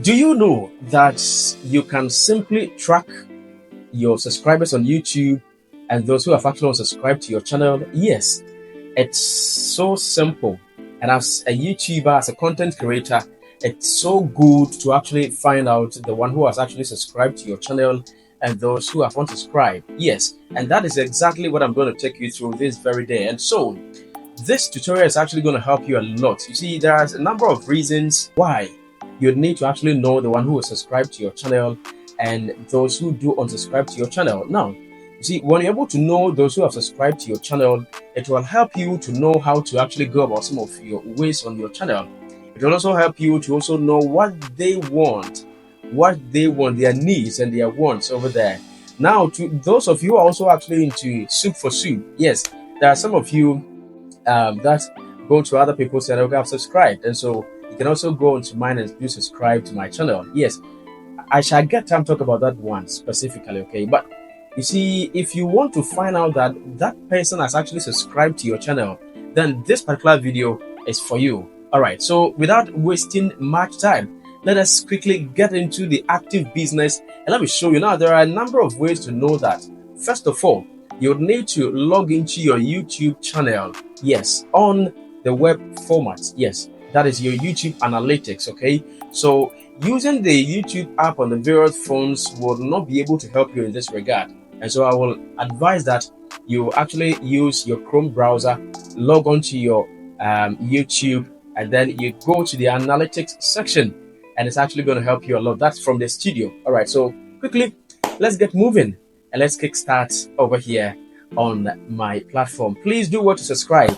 Do you know that you can simply track your subscribers on YouTube and those who have actually unsubscribed to your channel? Yes, it's so simple. And as a YouTuber, as a content creator, it's so good to actually find out the one who has actually subscribed to your channel and those who have unsubscribed. Yes, and that is exactly what I'm going to take you through this very day. And so this tutorial is actually going to help you a lot. You see, there's a number of reasons why you need to actually know the one who has subscribed to your channel and those who do unsubscribe to your channel. Now, you see, when you're able to know those who have subscribed to your channel, it will help you to know how to actually go about some of your ways on your channel. It will also help you to also know what they want, their needs and their wants over there. Now, to those of you who are also actually into soup for soup, yes, there are some of you that go to other people's channel who have subscribed, and so you can also go into mine and do subscribe to my channel. Yes, I shall get time to talk about that one specifically, okay? But you see, if you want to find out that that person has actually subscribed to your channel, then this particular video is for you. All right, so without wasting much time, let us quickly get into the active business, and let me show you. Now, there are a number of ways to know that. First of all, you would need to log into your YouTube channel. Yes, on the web format. Yes, that is your YouTube analytics, okay? So using the YouTube app on the various phones will not be able to help you in this regard. And so I will advise that you actually use your Chrome browser, log on to your YouTube, and then you go to the analytics section, and it's actually going to help you a lot. That's from the studio. All right, so quickly, let's get moving and let's kickstart over here on my platform. Please do want to subscribe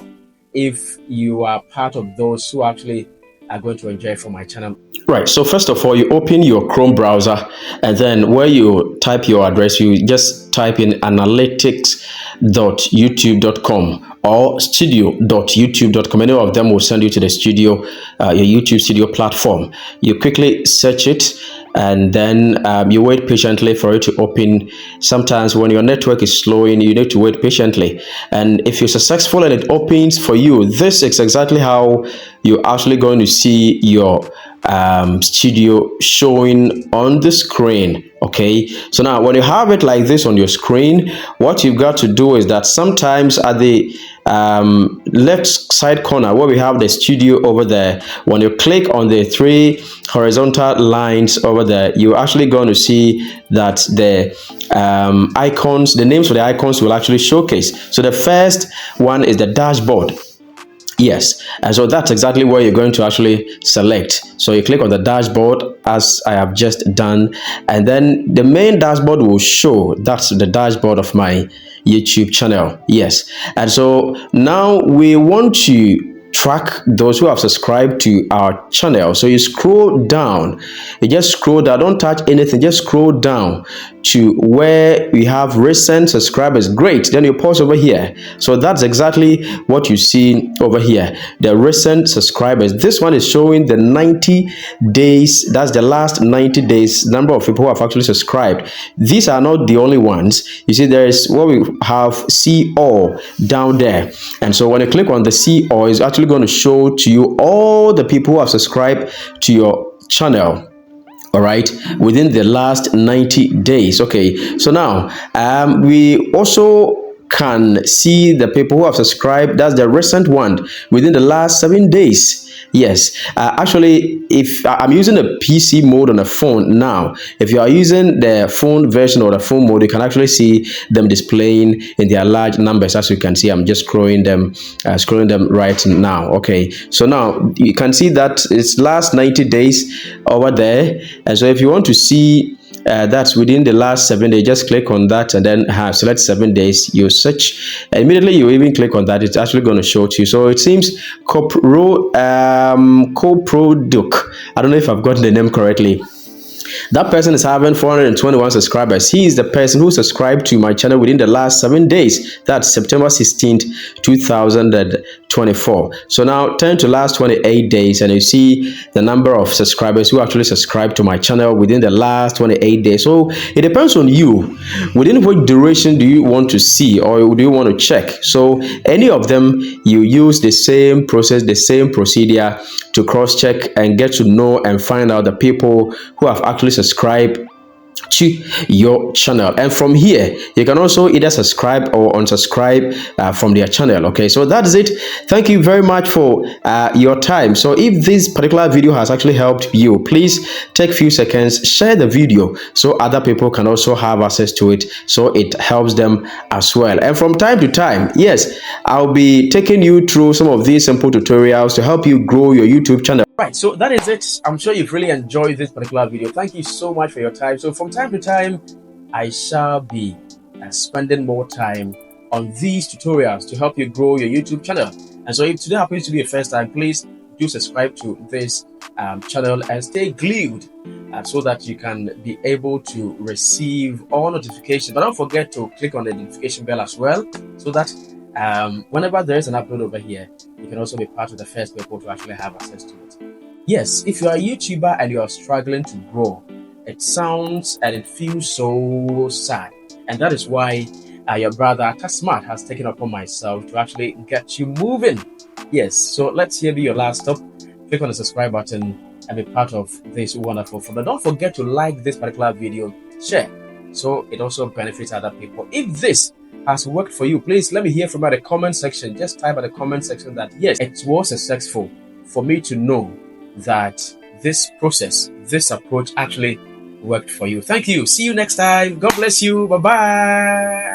if you are part of those who actually are going to enjoy from my channel. Right, so first of all, you open your Chrome browser, and then where you type your address, you just type in analytics.youtube.com or studio.youtube.com. Any of them will send you to the studio, your YouTube studio platform. You quickly search it, and then you wait patiently for it to open. Sometimes when your network is slowing, you need to wait patiently. And if you're successful and it opens for you, this is exactly how you're actually going to see your studio showing on the screen. Okay, so now when you have it like this on your screen, what you've got to do is that sometimes at the left side corner where we have the studio over there, when you click on the three horizontal lines over there, you're actually going to see that the icons, the names for the icons will actually showcase. So the first one is the dashboard. Yes, and so that's exactly where you're going to actually select. So you click on the dashboard as I have just done, and then the main dashboard will show. That's the dashboard of my YouTube channel. Yes, and so now we want to track those who have subscribed to our channel. So you scroll down, you just scroll down, don't touch anything, just scroll down to where we have recent subscribers. Great, then you pause over here. So that's exactly what you see over here, the recent subscribers. This one is showing the 90 days, that's the last 90 days number of people who have actually subscribed. These are not the only ones. You see, there is what we have, see all down there, and so when you click on the see all, it's actually going to show to you all the people who have subscribed to your channel, all right, within the last 90 days. Okay, so now we also can see the people who have subscribed. That's the recent one within the last 7 days. Yes, actually, if I'm using the PC mode on the phone now, if you are using the phone version or the phone mode, you can actually see them displaying in their large numbers. As you can see, I'm just scrolling them right now. Okay, so now you can see that it's last 90 days over there, and so if you want to see that's within the last 7 days, just click on that and then select 7 days. You search, and immediately you even click on that, it's actually going to show to you. So it seems Coproduc, I don't know if I've gotten the name correctly. That person is having 421 subscribers. He is the person who subscribed to my channel within the last 7 days. That's September 16th, 24. So now turn to last 28 days and you see the number of subscribers who actually subscribed to my channel within the last 28 days. So it depends on you. Within what duration do you want to see or do you want to check? So any of them, you use the same process, the same procedure to cross-check and get to know and find out the people who have actually subscribed to your channel. And from here you can also either subscribe or unsubscribe from their channel. Okay, so that's it. Thank you very much for your time. So if this particular video has actually helped you, please take a few seconds, share the video so other people can also have access to it, so it helps them as well. And from time to time, yes, I'll be taking you through some of these simple tutorials to help you grow your YouTube channel. Right, so that is it. I'm sure you've really enjoyed this particular video. Thank you so much for your time. So from time to time, I shall be spending more time on these tutorials to help you grow your YouTube channel. And so if today happens to be your first time, please do subscribe to this channel and stay glued so that you can be able to receive all notifications. But don't forget to click on the notification bell as well, so that whenever there is an upload over here, you can also be part of the first people to actually have access to it. Yes, if you are a YouTuber and you are struggling to grow, it sounds and it feels so sad. And that is why your brother Atta Smart has taken upon myself to actually get you moving. Yes, so let's here be your last stop. Click on the subscribe button and be part of this wonderful fun. But don't forget to like this particular video, share, so it also benefits other people. If this has worked for you, please let me hear from you at the comment section. Just type at the comment section that yes, it was successful, for me to know that this process, this approach actually worked for you. Thank you. See you next time. God bless you. Bye-bye.